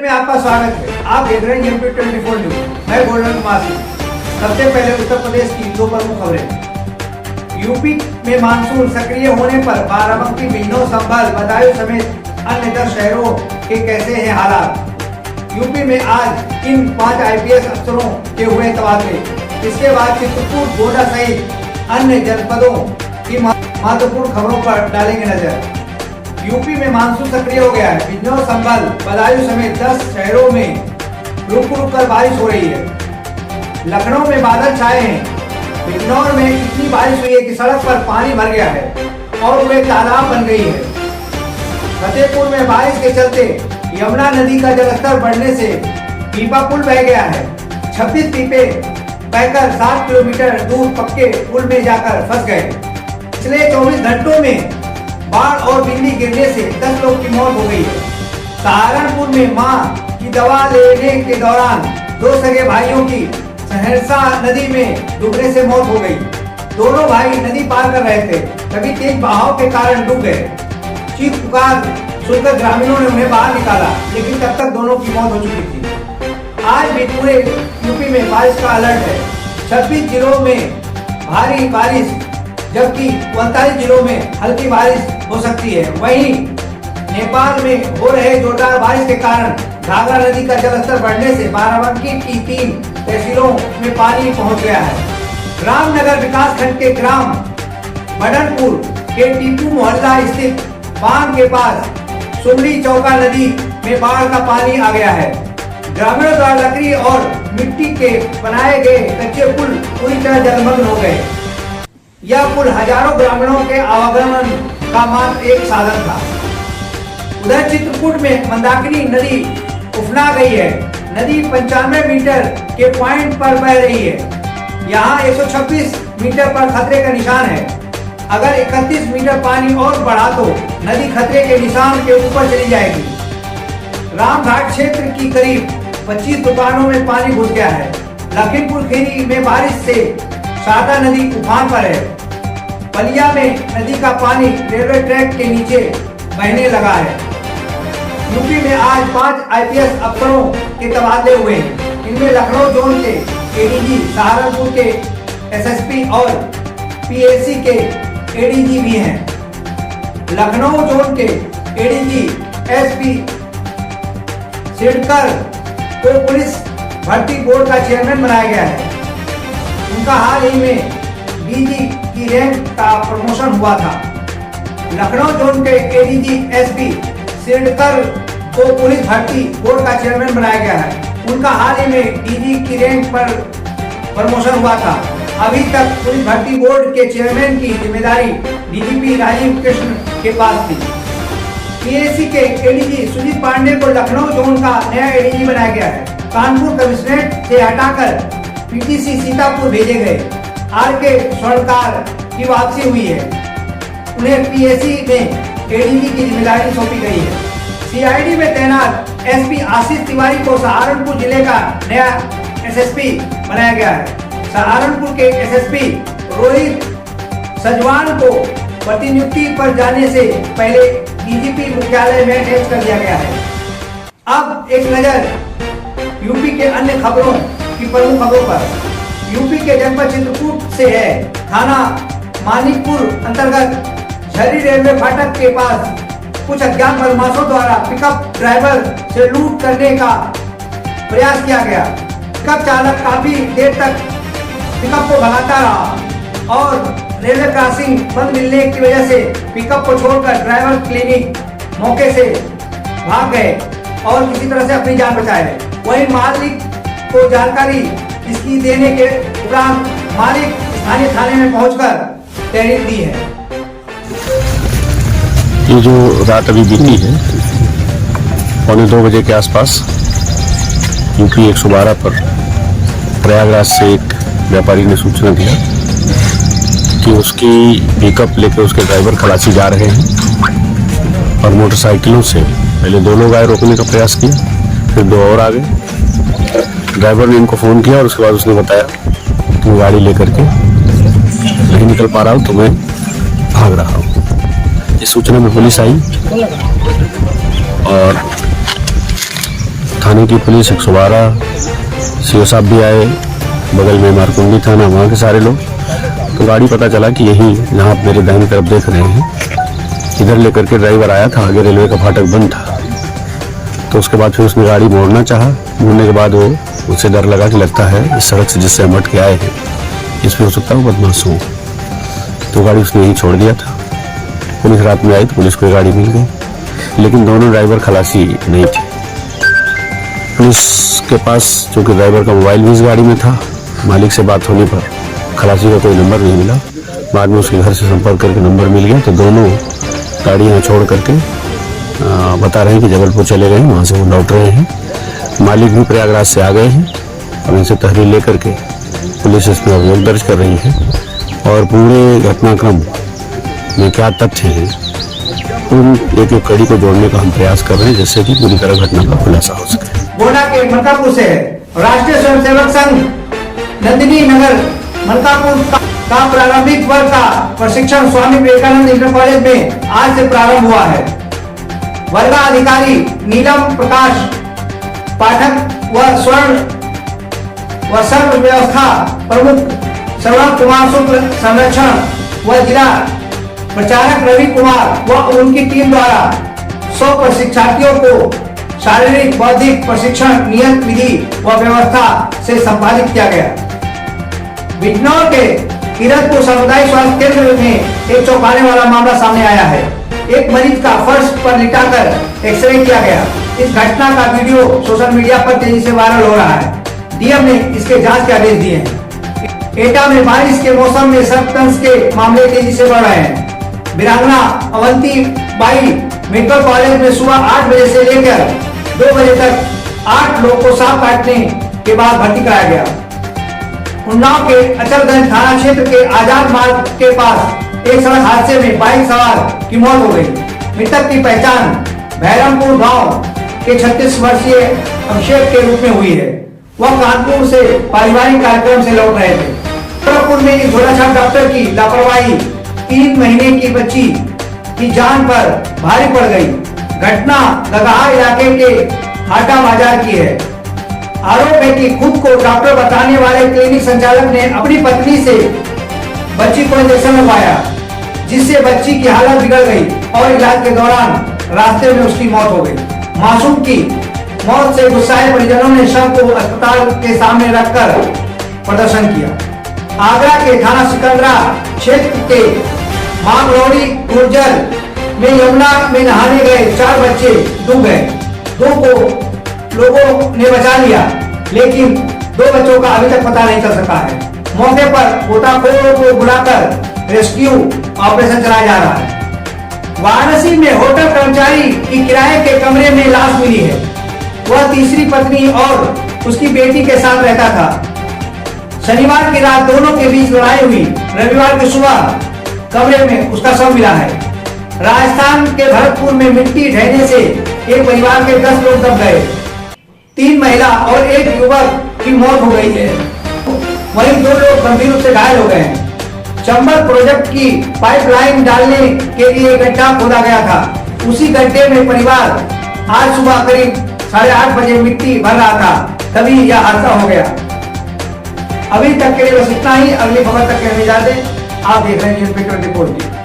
में आपका स्वागत है। आप देख रहे हैं MP24 न्यूज। मैं गोल्डन कुमार सिंह। सबसे पहले उत्तर प्रदेश की दो प्रमुख खबरें। यूपी में मानसून सक्रिय होने पर बाराबंकी, बिजनौर, संभल, बदायूं समेत अन्य 10 शहरों के कैसे हैं हालात। यूपी में आज इन 5 IPS अफसरों के हुए तबादले। इसके बाद चित्रकूट, गोंडा सहित अन्य जनपदों की महत्वपूर्ण खबरों पर डालेंगे नजर। यूपी में मानसून सक्रिय हो गया है। बिजनौर, संभल, बदायूं समेत 10 शहरों में रुक रुक कर बारिश हो रही है। लखनऊ में बादल छाए हैं। बिजनौर में इतनी बारिश हुई है कि सड़क पर पानी भर गया है और वे तालाब बन गई है। फतेहपुर में बारिश के चलते यमुना नदी का जलस्तर बढ़ने से पीपा पुल बह गया है। 26 पीपे बहकर 7 किलोमीटर दूर पक्के पुल में जाकर फंस गए। पिछले 24 घंटों में बाढ़ और बिजली गिरने से 10 लोग की मौत हो गई है। सहारनपुर में मां की दवा लेने के दौरान 2 सगे भाइयों की सहरसा नदी में डूबने से मौत हो गई। दोनों भाई नदी पार कर रहे थे, तभी तेज बहाव के कारण डूब गए। चीख पुकार सुनकर ग्रामीणों ने उन्हें बाहर निकाला, लेकिन तब तक दोनों की मौत हो चुकी थी। आज भी पूरे यूपी में बारिश का अलर्ट है। 26 जिलों में भारी बारिश जबकि 39 जिलों में हल्की बारिश हो सकती है। वहीं नेपाल में हो रहे जोरदार बारिश के कारण घाघरा नदी का जलस्तर बढ़ने से बाराबंकी की 3 तहसीलों में पानी पहुंच गया है। रामनगर विकास खंड के ग्राम मदनपुर के टीपू मोहल्ला स्थित बांध के पास सुमड़ी चौका नदी में बाढ़ का पानी आ गया है। ग्रामीणों द्वारा लकड़ी और मिट्टी के बनाए गए कच्चे पुल पूरी तरह जलमग्न हो गए। यह पुल हजारों ग्रामीणों के आवागमन का मात्र एक साधन था। उधर चित्रकूट में मंदाकिनी नदी उफना गई है। नदी 95 मीटर के पॉइंट पर बह रही है। यहाँ 126 मीटर पर खतरे का निशान है। अगर 31 मीटर पानी और बढ़ा तो नदी खतरे के निशान के ऊपर चली जाएगी। रामघाट क्षेत्र की करीब 25 दुकानों में पानी घुस गया है। लखीमपुर खीरी में बारिश से शारदा नदी उफान पर है। बलिया में नदी का पानी रेलवे ट्रैक के नीचे बहने लगा है। यूपी में आज 5 IPS अफसरों के तबादले हुए हैं। इनमें लखनऊ जोन के ADG, सहारनपुर के SSP और PAC के ADG भी हैं। लखनऊ जोन के ADG SP सिडकर को पुलिस भर्ती बोर्ड का चेयरमैन बनाया गया है। उनका हाल ही में DG की रैंक का प्रमोशन हुआ था। लखनऊ जोन के ADG SP सिडकर को पुलिस भर्ती बोर्ड का चेयरमैन बनाया गया है। उनका हाल ही में DG की रैंक पर प्रमोशन हुआ था। अभी तक पुलिस भर्ती बोर्ड के चेयरमैन की जिम्मेदारी DGP राजीव कृष्ण के पास थी। PAC के ADG सुजीत पांडे को लखनऊ जोन का नया ADG बनाया गया है। कानपुर कमिश्नरेट से हटाकर PTC सीतापुर भेजे गए। RK स्वर्णकार की वापसी हुई है। उन्हें PAC में ADG की जिम्मेदारी सौंपी गई है। CID में तैनात SP आशीष तिवारी को सहारनपुर जिले का नया SSP बनाया गया है। सहारनपुर के SSP रोहित सजवान को प्रतिनियुक्ति पर जाने से पहले DGP मुख्यालय में अटैच कर दिया गया है। अब एक नजर यूपी के अन्य खबरों की प्रमुख खबरों पर। यूपी के जनपद चित्रकूट से है। थाना मानिकपुर अंतर्गत झरी रेलवे फाटक के पास कुछ अज्ञात बदमाशों द्वारा पिकअप ड्राइवर से लूट करने का प्रयास किया गया। पिकअप चालक काफी देर तक पिकअप को भगाता रहा और रेलवे क्रॉसिंग बंद मिलने की वजह से पिकअप को छोड़कर ड्राइवर क्लिनिक मौके से भाग गए और किसी तरह से अपनी जान बचाए। वहीं मालिक को जानकारी इसकी देने के उपरांत मालिक स्थानीय थाने में पहुंचकर तहरीर दी है। ये जो रात अभी बीती है 1:45 बजे के आसपास यूपी 112 पर प्रयागराज से एक व्यापारी ने सूचना दिया कि उसकी पिकअप लेकर उसके ड्राइवर खलासी जा रहे हैं और मोटरसाइकिलों से पहले 2 लोग आए रोकने का प्रयास किया, फिर 2 और आ गए। ड्राइवर ने इनको फ़ोन किया और उसके बाद उसने बताया कि मैं गाड़ी लेकर के नहीं निकल पा रहा हूँ तो मैं भाग रहा हूँ। इस सूचना में पुलिस आई और थाने की पुलिस 112 सीओ साहब भी आए, बगल में मारकुंडी थाना, वहाँ के सारे लोग। तो गाड़ी पता चला कि यही जहाँ आप मेरे दाहिनी तरफ देख रहे हैं, इधर लेकर के ड्राइवर आया था। आगे रेलवे का फाटक बंद था, तो उसके बाद फिर उसने गाड़ी मोड़ना चाहा। मोड़ने के बाद वो उससे डर लगा कि लगता है इस सड़क से जिससे हम हट के आए हैं इस पर हो सकता है वो बदमाश हो, तो गाड़ी उसने यहीं छोड़ दिया था। पुलिस रात में आई तो पुलिस को ये गाड़ी मिल गई, लेकिन दोनों ड्राइवर खलासी नहीं थे। पुलिस के पास चूँकि ड्राइवर का मोबाइल भी इस गाड़ी में था, मालिक से बात होने पर खलासी का कोई नंबर नहीं मिला। बाद में उसके घर से संपर्क करके नंबर मिल गया, तो दोनों गाड़ी यहाँ छोड़ करके बता रहे हैं कि जबलपुर चले गए हैं, वहाँ से वो लौट रहे हैं। मालिक भी प्रयागराज से आ गए हैं और इनसे तहरीर लेकर के पुलिस इसमें अभियोग दर्ज कर रही है। और पूरे घटनाक्रम में क्या तथ्य हैं, उन एक एक कड़ी को जोड़ने का हम प्रयास कर रहे हैं, जिससे कि पूरी तरह घटना का खुलासा हो सके। गोंडा के मलकापुर से राष्ट्रीय स्वयंसेवक संघ नंदिनी नगर मलकापुर का प्रारंभिक वर्ग का प्रशिक्षण स्वामी विवेकानंद इंटर कॉलेज में आज से प्रारंभ हुआ है। वर्गाधिकारी नीलम प्रकाश पाठक व सर्व व्यवस्था प्रमुख श्रवण कुमार शुक्ल संरक्षण व जिला प्रचारक रवि कुमार व उनकी टीम द्वारा 100 प्रशिक्षार्थियों को शारीरिक बौद्धिक प्रशिक्षण नियत विधि व व्यवस्था से संपादित किया गया। बिजनौर के किरतपुर सामुदायिक स्वास्थ्य केंद्र में एक चौंकाने वाला मामला सामने आया है। एक मरीज का फर्श पर लिटाकर एक्सरे किया गया। इस घटना का वीडियो सोशल मीडिया पर तेजी से वायरल हो रहा है। डीएम ने इसके जांच के आदेश दिए हैं। एटा में बारिश के मौसम में सर्पदंश के मामले तेजी से बढ़ रहे हैं। वीरांगना अवंती बाई मेडिकल कॉलेज में सुबह 8 बजे से लेकर 2 बजे तक 8 लोग को सांप काटने के बाद भर्ती कराया गया। उन्नाव के अचलगंज थाना क्षेत्र के आजाद मार्ग के पास एक सड़क हादसे में बाइक सवार की मौत हो गई। मृतक की पहचान भैरमपुर गांव के 36 वर्षीय अभिषेक के रूप में हुई है। वह कानपुर से पारिवारिक कार्यक्रम से लौट रहे थे। गोरखपुर में एक झोलाछाप डॉक्टर की लापरवाही 3 महीने की बच्ची की जान पर भारी पड़ गई। घटना गगहा इलाके के हाटा बाजार की है। आरोप है कि खुद को डॉक्टर बताने वाले क्लिनिक संचालक ने अपनी पत्नी से बच्ची को इंजेक्शन लगवाया, जिससे बच्ची की हालत बिगड़ गई और इलाज के दौरान रास्ते में उसकी मौत हो गई। मासूम की मौत से गुस्साए परिजनों ने शव को अस्पताल के सामने रखकर प्रदर्शन किया। आगरा के थाना सिकंदरा क्षेत्र के मामलौड़ी गुर्जर में यमुना में नहाने गए 4 बच्चे डूब गए। 2 को लोगों ने बचा लिया, लेकिन 2 बच्चों का अभी तक पता नहीं चल सका है। मौके पर गोताखोरों को बुलाकर रेस्क्यू ऑपरेशन चलाया जा रहा है। वाराणसी में होटल कर्मचारी की किराए के कमरे में लाश मिली है। वह तीसरी पत्नी और उसकी बेटी के साथ रहता था। शनिवार की रात दोनों के बीच लड़ाई हुई। रविवार की सुबह कमरे में उसका शव मिला है। राजस्थान के भरतपुर में मिट्टी ढहने से एक परिवार के 10 लोग दब गए। 3 महिला और 1 युवक की मौत हो गई है, वहीं 2 लोग गंभीर रूप से घायल हो गए हैं। चंबल प्रोजेक्ट की पाइपलाइन डालने के लिए गड्ढा खोदा गया था। उसी गड्ढे में परिवार आज सुबह करीब 8:30 बजे मिट्टी भर रहा था, तभी यह हादसा हो गया। अभी तक के लिए बस इतना ही। अगली खबर तक कहने जाते। आप देख रहे हैं न्यूज़ 24।